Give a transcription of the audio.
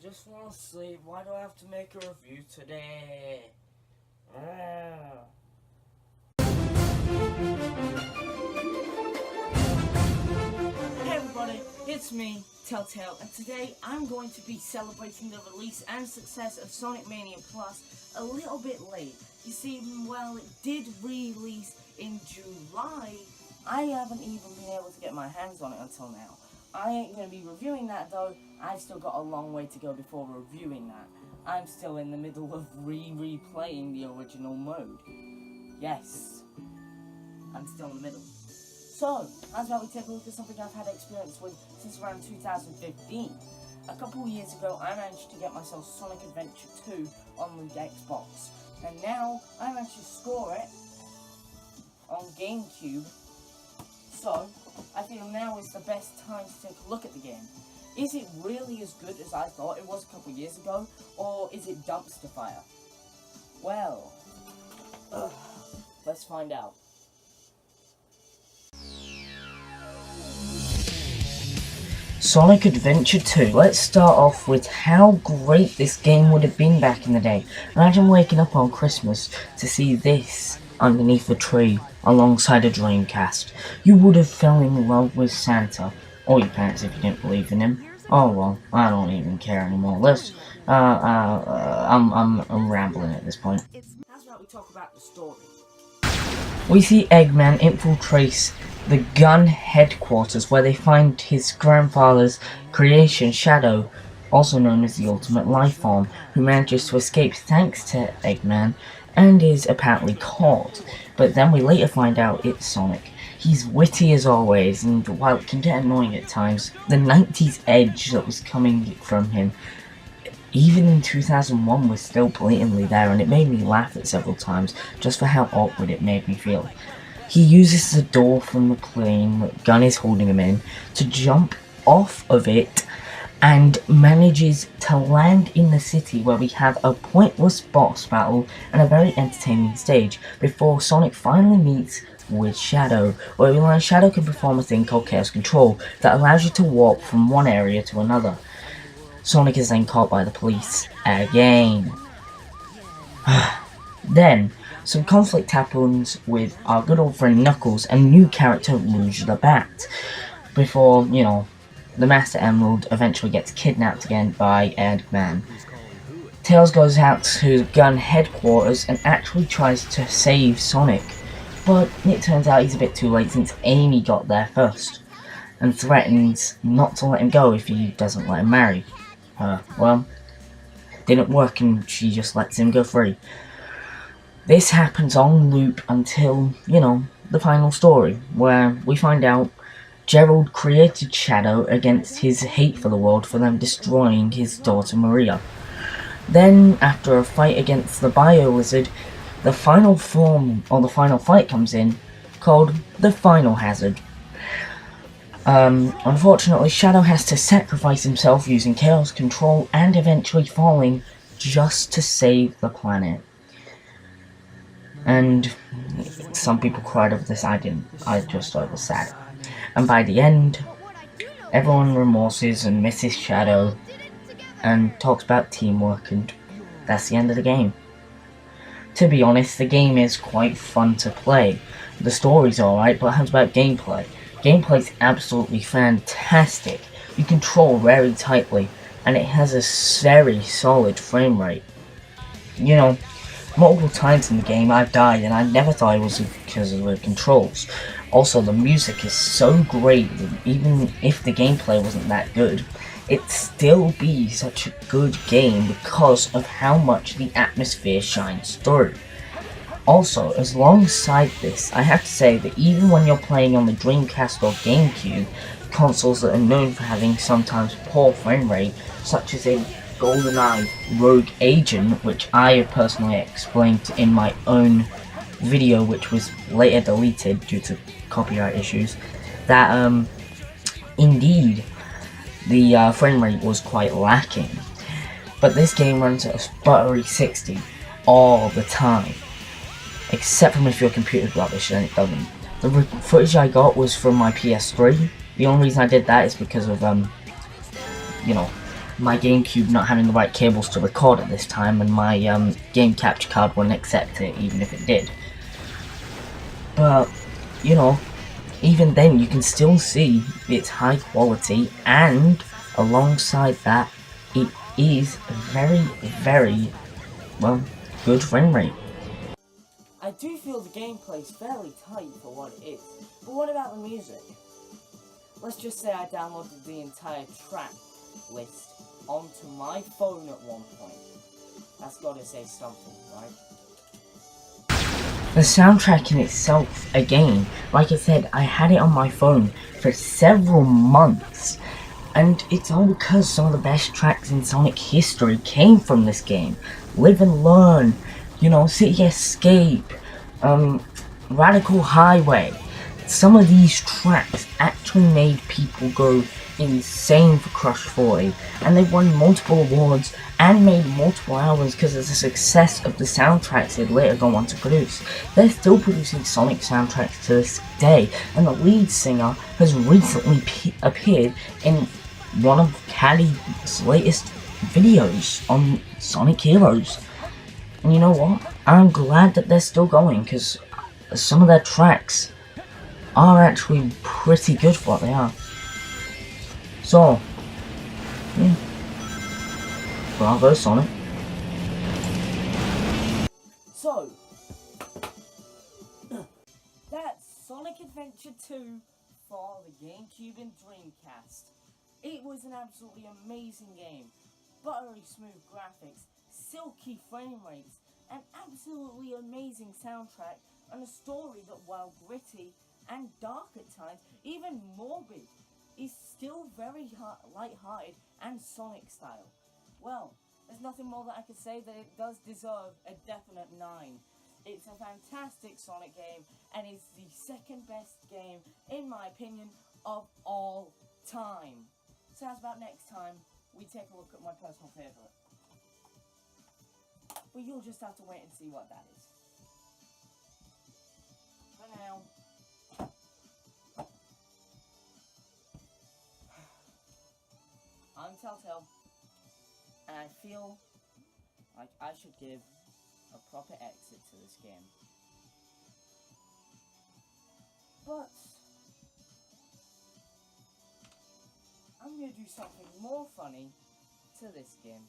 just want to sleep. Why do I have to make a review today? Hey everybody, it's me, TellTale, and today I'm going to be celebrating the release and success of Sonic Mania Plus a little bit late. You see, while it did release in July, I haven't even been able to get my hands on it until now. I ain't going to be reviewing that though. I've still got a long way to go before reviewing that. I'm still in the middle of replaying the original mode. Yes, I'm still in the middle. So, as well, we take a look at something I've had experience with since around 2015. A couple of years ago, I managed to get myself Sonic Adventure 2 on the Xbox. And now, I managed to score it on Gamecube. So, I feel now is the best time to take a look at the game. Is it really as good as I thought it was a couple of years ago, or is it dumpster fire? Well, let's find out. Sonic Adventure 2. Let's start off with how great this game would have been back in the day. Imagine waking up on Christmas to see this underneath the tree alongside a Dreamcast. You would have fell in love with Santa, or your parents if you didn't believe in him. Oh well, I don't even care anymore. I'm rambling at this point. How's about we talk about the story? We see Eggman infiltrates the gun headquarters where they find his grandfather's creation, Shadow, also known as the Ultimate Life Form, who manages to escape thanks to Eggman and is apparently caught. But then we later find out it's Sonic. He's witty as always, and while it can get annoying at times, the 90s edge that was coming from him, even in 2001, was still blatantly there, and it made me laugh at several times just for how awkward it made me feel. He uses the door from the plane that Gun is holding him in to jump off of it and manages to land in the city where we have a pointless boss battle and a very entertaining stage before Sonic finally meets with Shadow, where we learn Shadow can perform a thing called Chaos Control that allows you to warp from one area to another. Sonic is then caught by the police again. Then, some conflict happens with our good old friend Knuckles and new character Rouge the Bat, before, the Master Emerald eventually gets kidnapped again by Eggman. Tails goes out to Gun headquarters and actually tries to save Sonic, but it turns out he's a bit too late since Amy got there first, and threatens not to let him go if he doesn't let him marry her. Well, didn't work and she just lets him go free. This happens on loop until, the final story, where we find out Gerald created Shadow against his hate for the world for them destroying his daughter Maria. Then, after a fight against the Bio-Lizard, the final form, or the final fight comes in, called the Final Hazard. Unfortunately, Shadow has to sacrifice himself using Chaos Control and eventually falling just to save the planet. And some people cried over this, I didn't. I just thought it was sad. And by the end, everyone remorses and misses Shadow and talks about teamwork, and that's the end of the game. To be honest, the game is quite fun to play. The story's alright, but how's about gameplay? Gameplay's absolutely fantastic. You control very tightly, and it has a very solid frame rate. Multiple times in the game I've died, and I never thought it was because of the controls. Also, the music is so great that even if the gameplay wasn't that good, it'd still be such a good game because of how much the atmosphere shines through. Also, alongside this, I have to say that even when you're playing on the Dreamcast or Gamecube, consoles that are known for having sometimes poor frame rate, such as in GoldenEye Rogue Agent, which I have personally explained in my own video, which was later deleted due to copyright issues, that indeed the frame rate was quite lacking. But this game runs at a buttery 60 all the time, except from if your computer's rubbish, and it doesn't. The footage I got was from my PS3. The only reason I did that is because of my Gamecube not having the right cables to record at this time, and my game capture card wouldn't accept it even if it did. But, you know, even then you can still see it's high quality, and alongside that, it is very, well, good frame rate. I do feel the gameplay's fairly tight for what it is, but what about the music? Let's just say I downloaded the entire track list onto my phone at one point. That's gotta say something, right? The soundtrack in itself, again, like I said, I had it on my phone for several months, and it's all because some of the best tracks in Sonic history came from this game. Live and Learn, you know, City Escape, Radical Highway. Some of these tracks actually made people go insane for Crush 40, and they won multiple awards and made multiple albums because of the success of the soundtracks they'd later go on to produce. They're still producing Sonic soundtracks to this day, and the lead singer has recently appeared in one of Callie's latest videos on Sonic Heroes. And you know what? I'm glad that they're still going, because some of their tracks are actually pretty good for what they are. So, yeah. Bravo, Sonic. So, that's Sonic Adventure 2 for the Gamecube and Dreamcast. It was an absolutely amazing game. Buttery smooth graphics, silky frame rates, an absolutely amazing soundtrack, and a story that, while gritty and dark at times, even morbid, is still very light-hearted and Sonic style. Well, there's nothing more that I could say that it does deserve a definite 9. It's a fantastic Sonic game, and it's the second best game, in my opinion, of all time. So how's about next time we take a look at my personal favourite? But you'll just have to wait and see what that is. For now, I'm TellTale, and I feel like I should give a proper exit to this game. But I'm going to do something more funny to this game.